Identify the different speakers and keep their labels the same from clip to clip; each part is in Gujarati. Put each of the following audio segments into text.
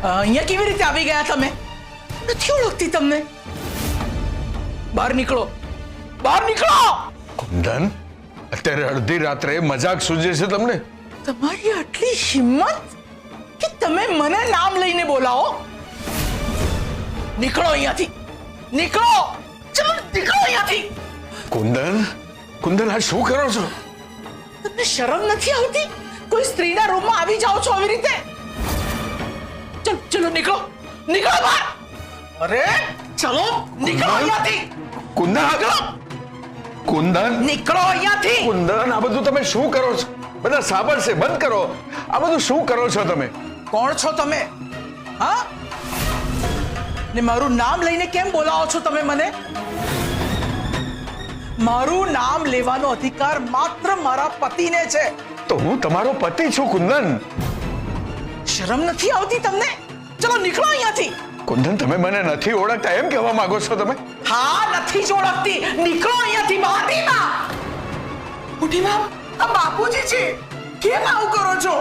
Speaker 1: અહીંયા કેવી રીતે આવી ગયા તમે? નથી ઓળખતી તમને. બહાર નીકળો, બહાર નીકળો.
Speaker 2: કુંદન, અત્યારે અડધી રાત્રે મજાક સૂજે છે તમને?
Speaker 1: તમારી આટલી હિંમત કે તમે મને નામ લઈને બોલાવો? નીકળો અહીંયાથી, નીકળો. ચલો નીકળો અહીંયાથી.
Speaker 2: કુંદન, કુંદન, આ શું કરો છો?
Speaker 1: તમને શરમ નથી આવતી? કોઈ સ્ત્રીના રૂમમાં આવી જાઓ છો આવી રીતે? ચલો ચલો નીકળો, નીકળો બહાર. અરે ચલો નીકળો અહીંયાથી.
Speaker 2: કુંદન, કુંદન,
Speaker 1: નીકળો અહીંયાથી.
Speaker 2: કુંદન, આ બધું તમે શું કરો છો? બધા સાંભળશે, બંધ કરો. આ બધું શું કરો છો તમે?
Speaker 1: કોણ છો તમે? હા, ને મારું નામ લઈને કેમ બોલાવો છો તમે મને? મારું નામ લેવાનો અધિકાર માત્ર મારા પતિને છે.
Speaker 2: તો હું તમારો પતિ છું કુંદન.
Speaker 1: શરમ નથી આવતી તમને? ચલો નીકળો અહીંયાથી.
Speaker 2: કુંદન, તમે મને નથી ઓળખતા એમ કહેવા માંગો છો તમે?
Speaker 1: હા, નથી જ ઓળખતી. નીકળો અહીંયાથી બહાર. મોટી માં, આ બાપુજી છે. કેમ આવું કરો છો?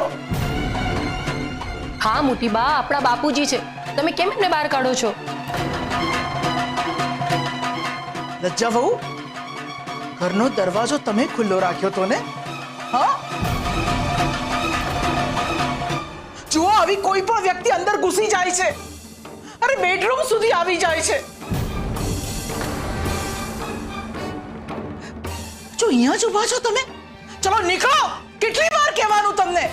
Speaker 3: હા મોટી બા, આપણા બાપુજી છે. તમે કેમ એમને બહાર કાઢો છો?
Speaker 1: લજ્જા વહુ, ઘરનો દરવાજો તમે ખુલ્લો રાખ્યો તો ને? હા, જો આવી કોઈ પણ વ્યક્તિ અંદર ઘૂસી જાય છે. અરે બેડરૂમ સુધી આવી જાય છે. જો અહીંયા જ ઉભા છો તમે. ચલો નીકળો. કેટલી વાર કહેવાનું તમને?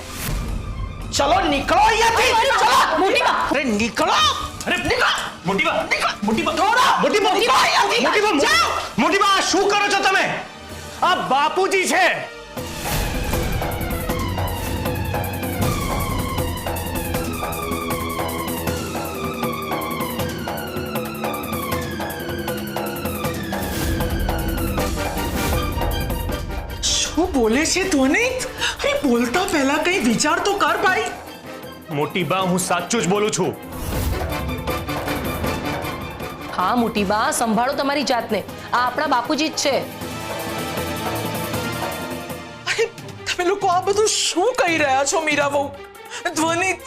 Speaker 1: ચલો નીકળો અહીંયાથી. ચલો
Speaker 3: મોટી બા.
Speaker 1: અરે નીકળો.
Speaker 4: અરે
Speaker 1: નીકળો.
Speaker 4: મોટી બા, મોટી બા,
Speaker 1: થોડો.
Speaker 4: મોટી બા,
Speaker 1: નીકળો અહીંયાથી.
Speaker 4: મોટી બા,
Speaker 1: જાઓ.
Speaker 4: મોટી બા, આ શું કરો છો તમે? આ બાપુજી છે.
Speaker 1: શું બોલે છે ધ્વનિત? અરે બોલતા પહેલા કઈ વિચાર તો કર ભાઈ.
Speaker 4: મોટી બા, હું સાચું જ બોલું છું.
Speaker 3: હા મોટી બા, સંભાળો તમારી જાતને. આ આપણા બાપુજી જ છે.
Speaker 1: અરે તમે લોકો આ બધું શું કહી રહ્યા છો મીરા બહુ? ધ્વનિત,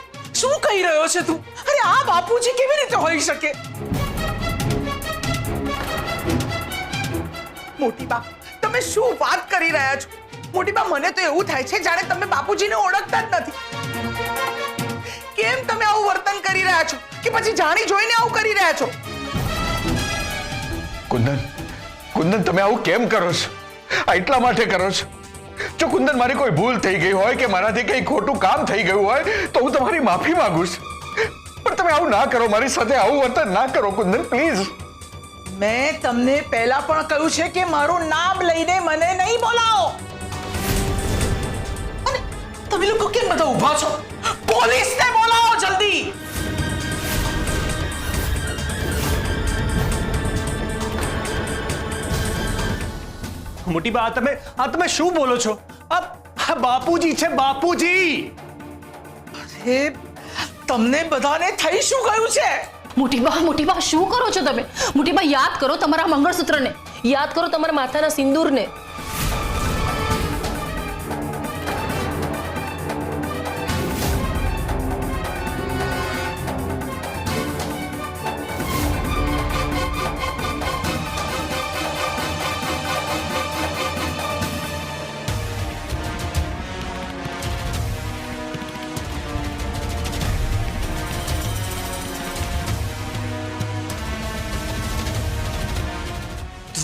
Speaker 1: શું કહી રહ્યો છે તું? અરે આ બાપુજી કેવી રીતે હોઈ શકે? મોટી બા, તમે શું વાત કરી રહ્યા છો? મોટી બા, મને તો એવું થાય છે જાણે તમે બાપુજીને ઓળખતા જ નથી. કેમ તમે આવું વર્તન કરી રહ્યા છો? કે પછી જાણી જોઈને આવું કરી રહ્યા છો?
Speaker 2: કુંદન, કુંદન, તમે આવું કેમ કરો છો? આ એટલા માટે કરો છો. જો કુંદન મારી કોઈ ભૂલ થઈ ગઈ હોય કે મારાથી કંઈ ખોટું કામ થઈ ગયું હોય તો હું તમારી માફી માંગુ છું. પણ તમે આવું ના કરો, મારી સાથે આવું વર્તન ના કરો કુંદન, પ્લીઝ.
Speaker 1: મેં તમને પહેલા પણ કહ્યું છે કે મારું નામ લઈને મને નહીં બોલાવો. અને તમે લોકો કેમ બધા ઊભા છો? પોલીસને બોલાવો જલ્દી.
Speaker 4: મોટી બા, આ તમે શું બોલો છો? આ બાપુજી છે, બાપુજી.
Speaker 1: અરે તમને બધાને થઈ શું ગયું છે?
Speaker 3: મોટી બા, શું કરો છો તમે? મોટી બા, યાદ કરો તમારા મંગળસૂત્રને. યાદ કરો તમારા માથાના સિંદૂરને.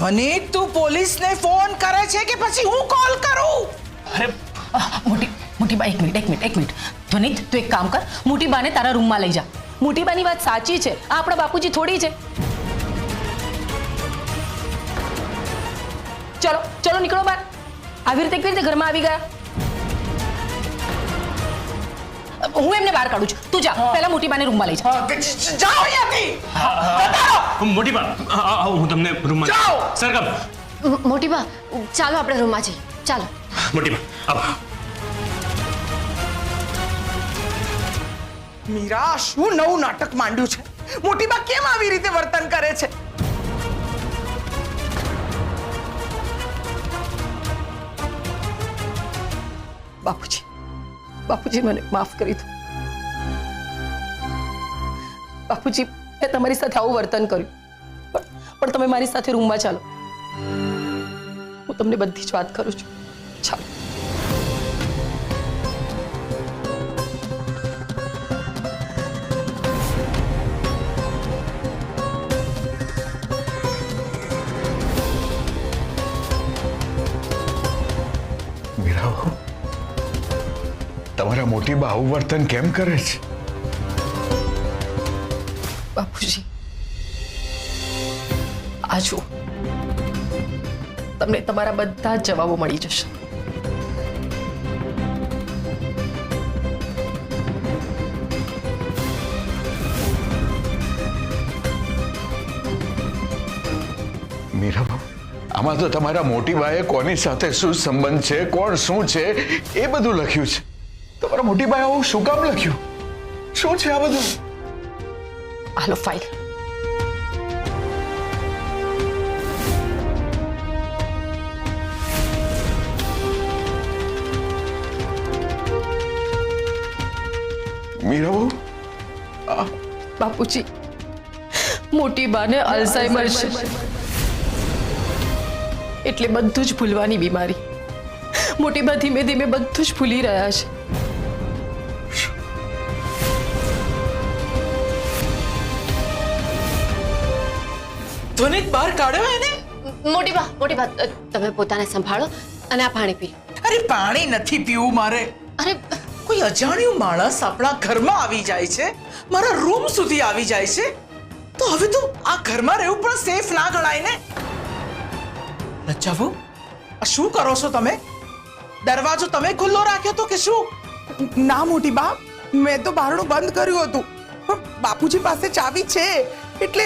Speaker 1: ધ્વનિત, તું પોલીસને ફોન કરે છે કે પછી હું કોલ કરું?
Speaker 4: અરે
Speaker 3: મોટી બા, એક મિનિટ. ધ્વનિત, તું એક કામ કર. મોટી બાને તારા રૂમમાં લઈ જા. મોટી બાની વાત સાચી છે. આ આપણા બાપુજી થોડી છે. ચલો ચલો નીકળો બહાર. આવી રીતે કેવી રીતે ઘરમાં આવી ગયા? હું એમને બહાર કાઢું છું. તું જા, પહેલા મોટી બાને રૂમમાં લઈ જા.
Speaker 1: જાઓ અહીંયાથી.
Speaker 4: મોટી બા, હું તમને રૂમમાં
Speaker 1: જાઓ.
Speaker 4: સરગમ.
Speaker 5: મોટી બા, ચાલો આપણે રૂમમાં જઈએ. ચાલો.
Speaker 4: મોટી બા, આવો.
Speaker 1: મીરા, શું નવું નાટક માંડ્યું છે? મોટી બા કેમ આવી રીતે વર્તન કરે છે? બાપુજી, મને માફ કરી દો.
Speaker 3: બાપુજી મેં તમારી સાથે આવું વર્તન કર્યું પણ તમે મારી સાથે રૂમમાં ચાલો, હું તમને બધી જ વાત કરું છું. ચાલો.
Speaker 2: મીરાઓ, તમારા મોટી બા આવું વર્તન કેમ કરે છે?
Speaker 3: બાપુજી આ જુઓ, તમને તમારા બધા જ જવાબો મળી જશે.
Speaker 2: મીરાબા, આમાં તો તમારા મોટી બાએ કોની સાથે શું સંબંધ છે, કોણ શું છે એ બધું લખ્યું છે. તમારા મોટી બાએ આવું શું કામ લખ્યું? શું છે આ બધું?
Speaker 3: હાલો ફાઇલ.
Speaker 2: મીરાબા,
Speaker 3: બાપુજી મોટી બાને અલ્ઝાઇમર છે, એટલે બધું જ ભૂલવાની બીમારી. મોટી બા ધીમે ધીમે બધું જ ભૂલી રહ્યા છે.
Speaker 1: ધ્વનિત બહાર કાઢ્યો એને?
Speaker 5: મોટી બા તમે પોતાને સંભાળો અને આ પાણી પી.
Speaker 1: અરે પાણી નથી પીવું મારે.
Speaker 5: અરે
Speaker 1: કોઈ અજાણ્યું માણસ આપણા ઘરમાં આવી જાય છે, મારા રૂમ સુધી આવી જાય છે, તો હવે તો આ ઘરમાં રહેવું પણ સેફ ના ગણાય ને. લચ્છાબુ, આ શું કરો છો તમે? દરવાજો તમે ખુલ્લો રાખ્યો તો કે શું? ના મોટી બા, મેં તો બારણું બંધ કર્યું હતું, પણ બાપુજી પાસે ચાવી છે, એટલે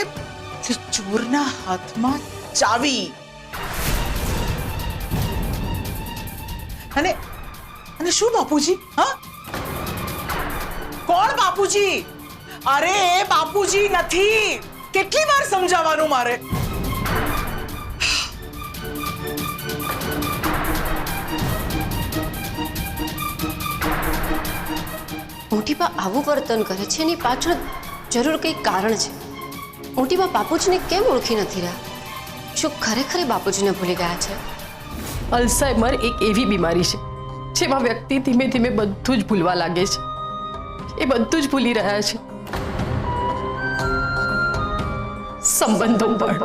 Speaker 1: ચોરના હાથમાં ચાવી. અને અને શું બાપુજી? હા, કોણ બાપુજી? અરે એ બાપુજી નથી. કેટલી વાર સમજાવવાનું મારે?
Speaker 5: મોટી બા આવું વર્તન કરે છે એની પાછળ જરૂર કંઈક કારણ છે. મોટી બા બાપુજીને કેમ ઓળખી નથી રહ્યા? શું ખરેખર એ બાપુજીને ભૂલી ગયા છે?
Speaker 3: અલ્ઝાઇમર એક એવી બીમારી છે જેમાં વ્યક્તિ ધીમે ધીમે બધું જ ભૂલવા લાગે છે. એ બધું જ ભૂલી રહ્યા છે, સંબંધો પણ.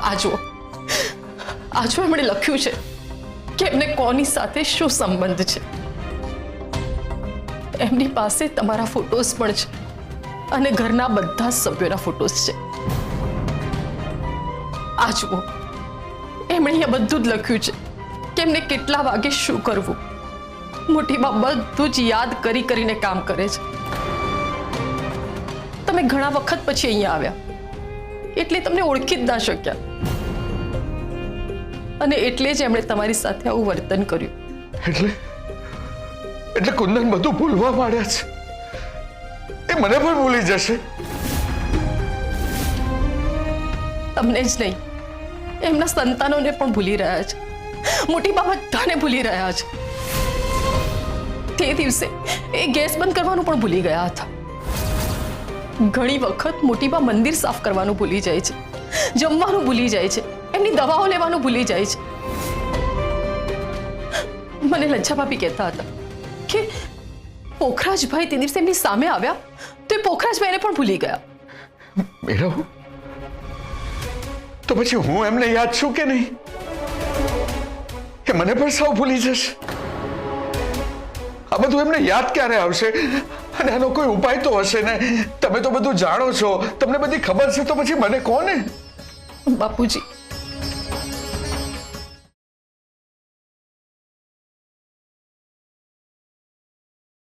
Speaker 3: આ જુઓ એમણે લખ્યું છે કે એમને કોની સાથે શું સંબંધ છે. એમની પાસે તમારા ફોટોસ પણ છે અને ઘરના બધા સભ્યોના ફોટોસ છે. આ જુઓ, એમણે અહીંયા બધું જ લખ્યું છે કે એમને કેટલા વાગે શું કરવું. મોટી બા બધું જ યાદ કરી કરીને કામ કરે છે. તમે ઘણા વખત પછી અહીંયા આવ્યા એટલે તમને ઓળખી જ ના શક્યા, અને એટલે જ એમણે તમારી સાથે આવું વર્તન કર્યું.
Speaker 2: એટલે કુંદન બધું ભૂલવા માંડ્યા છે. એ મને પણ ભૂલી જશે.
Speaker 3: તમને જ નહીં, એમના સંતાનોને પણ ભૂલી રહ્યા છે. મોટી બા બધાને ભૂલી રહ્યા છે. તે દિવસે એ ગેસ બંધ કરવાનું પણ ભૂલી ગયા હતા. ઘણી વખત મોટી બા મંદિર સાફ કરવાનું ભૂલી જાય છે, જમવાનું ભૂલી જાય છે, એમની દવાઓ લેવાનું ભૂલી જાય છે. મને લજ્જા ભાભી કહેતા હતા કે પોખરાજભાઈ તે દિવસે એમની સામે આવ્યા તો એ પોખરાજભાઈને પણ ભૂલી ગયા.
Speaker 2: મેરાઓ, તો પછી હું એમને યાદ છું કે નહીં? એ મને પણ સૌ ભૂલી જશે. આ બધું એમને યાદ ક્યારે આવશે? અને આનો કોઈ ઉપાય તો હશે ને? તમે તો બધું જાણો છો, તમને બધી ખબર છે, તો પછી મને કોને?
Speaker 3: બાપુજી,